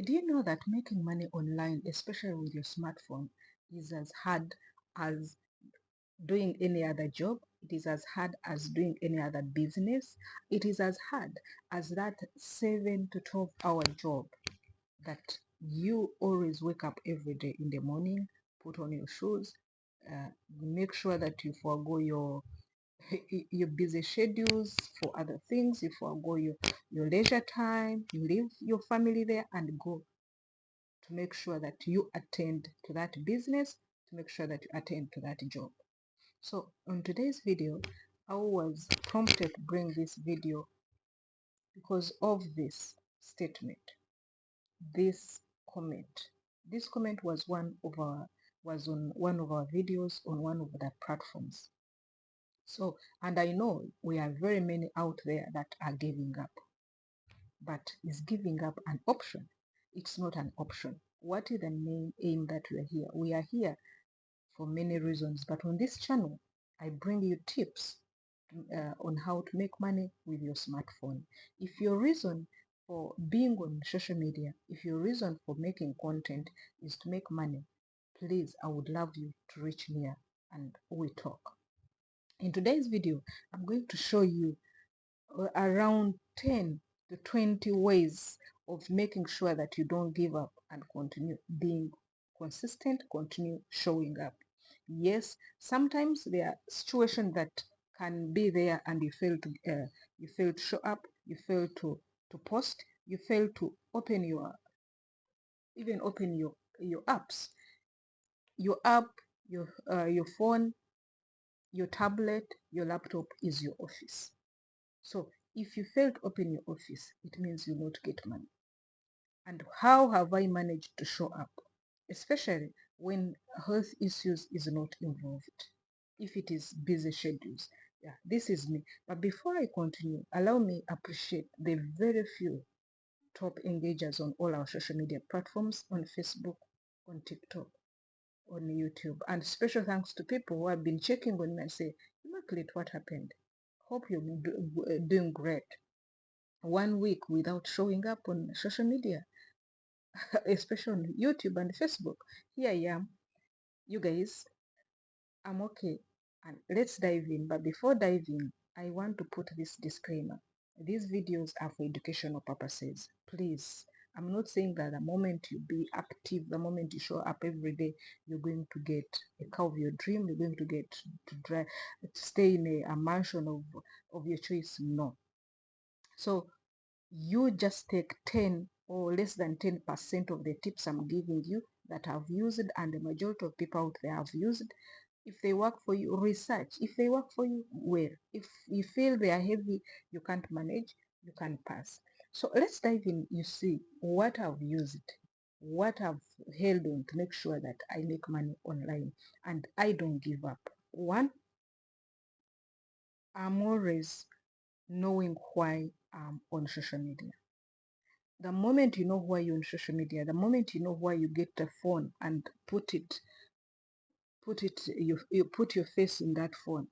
Do you know that making money online, especially with your smartphone, is as hard as doing any other job? It is as hard as doing any other business. It is as hard as that 7 to 12-hour job that you always wake up every day in the morning, put on your shoes, make sure that you forego your busy schedules for other things, you forego your leisure time, you leave your family there and go to make sure that you attend to that business, to make sure that you attend to that job. So on today's video, I was prompted to bring this video because of this statement, this comment. This comment was on one of our videos on one of the platforms. So, and I know we are very many out there that are giving up, but is giving up an option? It's not an option. What is the main aim that we are here? We are here for many reasons, but on this channel, I bring you tips on how to make money with your smartphone. If your reason for being on social media, if your reason for making content is to make money, please, I would love you to reach me and we talk. In today's video, I'm going to show you around 10 to 20 ways of making sure that you don't give up and continue being consistent, continue showing up. Yes, sometimes there are situations that can be there and you fail to show up, you fail to post, you fail to open your apps. Your app, your phone, your tablet, your laptop is your office. So if you fail to open your office, it means you not get money. And how have I managed to show up? Especially when health issues is not involved. If it is busy schedules. Yeah, this is me. But before I continue, allow me appreciate the very few top engagers on all our social media platforms, on Facebook, on TikTok, on YouTube. And special thanks to people who have been checking on me and say, Immaculate, what happened? Hope you're doing great. 1 week without showing up on social media, especially on YouTube and Facebook. Here I am. You guys, I'm okay. And let's dive in. But before diving, I want to put this disclaimer. These videos are for educational purposes. Please, I'm not saying that the moment you be active, the moment you show up every day, you're going to get a car of your dream, you're going to get to drive, to stay in a mansion of your choice. No. So you just take 10 or less than 10% of the tips I'm giving you that I've used and the majority of people out there have used. If they work for you, research. If they work for you, well. If you feel they are heavy, you can't manage, you can pass. So let's dive in. You see what I've used, what I've held on to make sure that I make money online and I don't give up. One, I'm always knowing why I'm on social media. The moment you know why you're on social media, the moment you know why you get the phone and you put your face in that phone,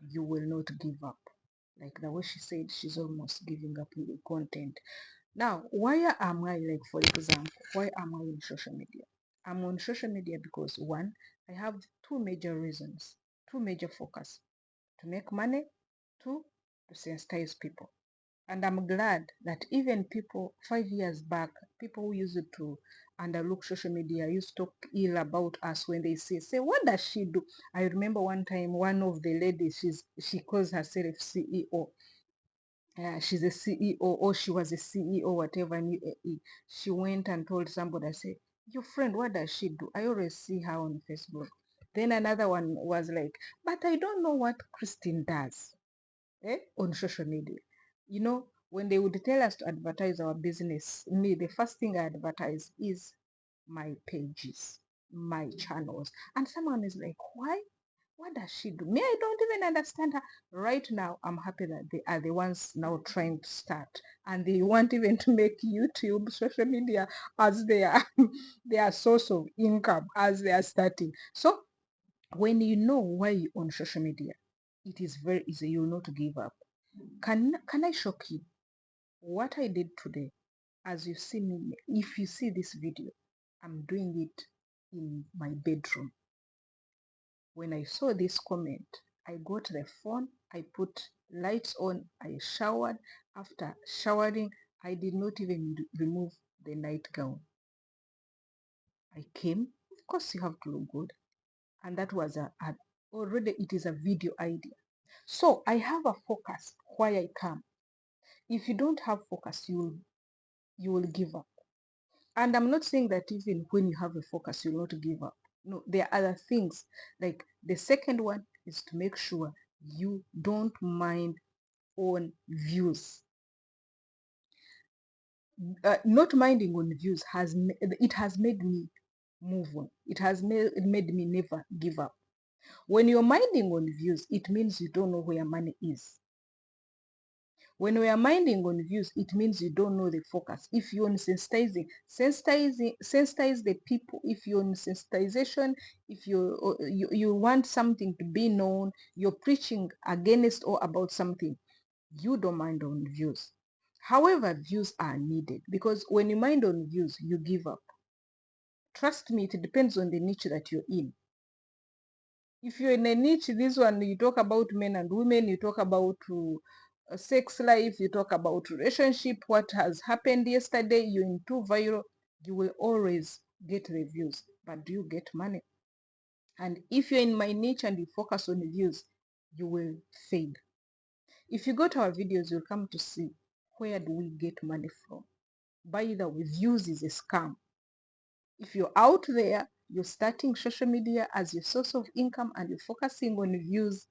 you will not give up. Like the way she said, she's almost giving up with the content. Now, why am I, like, for example, why am I on social media? I'm on social media because one, I have two major reasons, two major focus: to make money, two, to sensitize people. And I'm glad that even people 5 years back, people who used to underlook social media used to talk ill about us when they say, what does she do? I remember one time one of the ladies, she calls herself CEO. She's a CEO or she was a CEO, whatever, in UAE. She went and told somebody, I said, your friend, what does she do? I always see her on Facebook. Then another one was like, but I don't know what Christine does on social media. You know, when they would tell us to advertise our business, me, the first thing I advertise is my pages, my channels. And someone is like, why? What does she do? Me, I don't even understand her. Right now, I'm happy that they are the ones now trying to start. And they want even to make YouTube, social media as their, their source of income as they are starting. So when you know why you're on social media, it is very easy. You will not give up. Can I shock you? What I did today, as you see me, if you see this video, I'm doing it in my bedroom. When I saw this comment, I got the phone, I put lights on, I showered. After showering, I did not even remove the nightgown. I came, of course you have to look good. And that was already it is a video idea. So I have a focus why I come. If you don't have focus, you will give up. And I'm not saying that even when you have a focus, you'll not give up. No, there are other things. Like the second one is to make sure you don't mind on views. Not minding on views has made me move on. It has made me never give up. When you're minding on views, it means you don't know where money is. When we are minding on views, it means you don't know the focus. If you're on sensitize the people. If you're on sensitization, if you want something to be known, you're preaching against or about something, you don't mind on views. However, views are needed, because when you mind on views, you give up. Trust me, it depends on the niche that you're in. If you're in a niche, this one, you talk about men and women, you talk about sex life, you talk about relationship, what has happened yesterday, you're into viral, you will always get reviews. But do you get money? And if you're in my niche and you focus on views, you will fade. If you go to our videos, you'll come to see where do we get money from. By the way, views is a scam. If you're out there, you're starting social media as your source of income and you're focusing on views,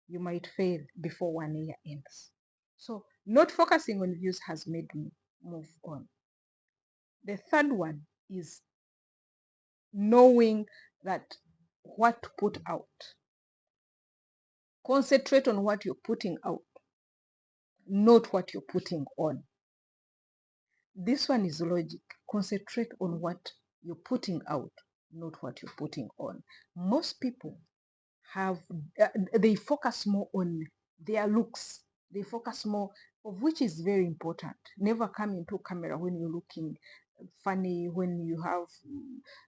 you might fail before 1 year ends. So not focusing on views has made me move on. The third one is knowing that what to put out. Concentrate on what you're putting out, not what you're putting on. This one is logic. Concentrate on what you're putting out, not what you're putting on. Most people they focus more on their looks. They focus more, of which is very important. Never come into camera when you're looking funny, when you have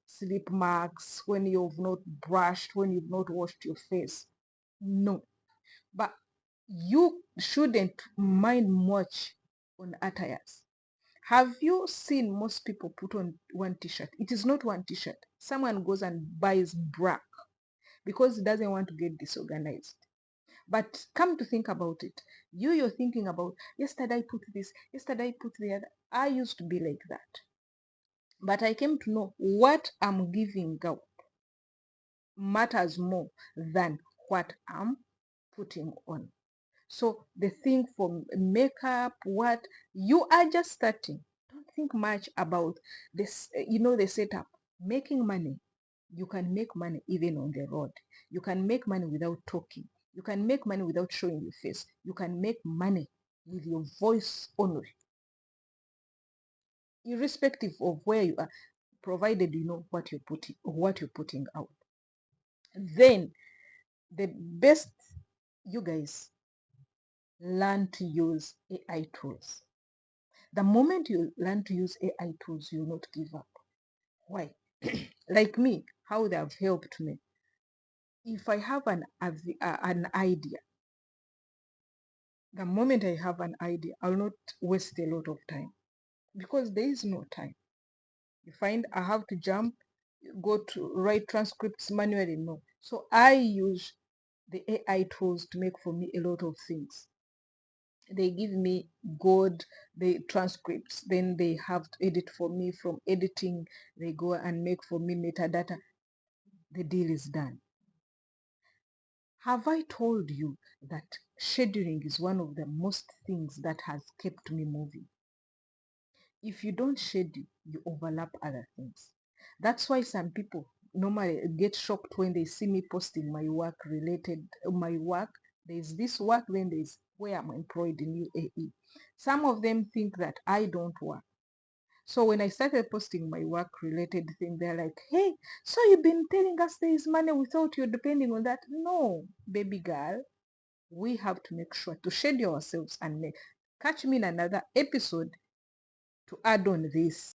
sleep marks, when you've not brushed, when you've not washed your face. No. But you shouldn't mind much on attires. Have you seen most people put on one t-shirt? It is not one t-shirt. Someone goes and buys black because he doesn't want to get disorganized. But come to think about it, you're thinking about, yesterday I put this, yesterday I put the other. I used to be like that. But I came to know what I'm giving out matters more than what I'm putting on. So the thing for makeup, what you are just starting, don't think much about this, the setup. Making money, you can make money even on the road. You can make money without talking. You can make money without showing your face. You can make money with your voice only, irrespective of where you are, provided you know what you're putting out. Then the best, you guys, learn to use AI tools. The moment you learn to use AI tools, you'll not give up. Why? Like me, how they have helped me. If I have an idea, the moment I have an idea, I'll not waste a lot of time, because there is no time. You find I have to jump, go to write transcripts manually. No. So I use the AI tools to make for me a lot of things. They give me good the transcripts, then they have to edit for me. From editing, they go and make for me metadata. The deal is done. Have I told you that scheduling is one of the most things that has kept me moving? If you don't schedule, you overlap other things. That's why some people normally get shocked when they see me posting my work related, my work. There's this work, then there's where I'm employed in UAE. Some of them think that I don't work. So when I started posting my work related thing, they're like, hey, so you've been telling us there is money without you depending on that? No, baby girl, we have to make sure to schedule ourselves and catch me in another episode to add on this,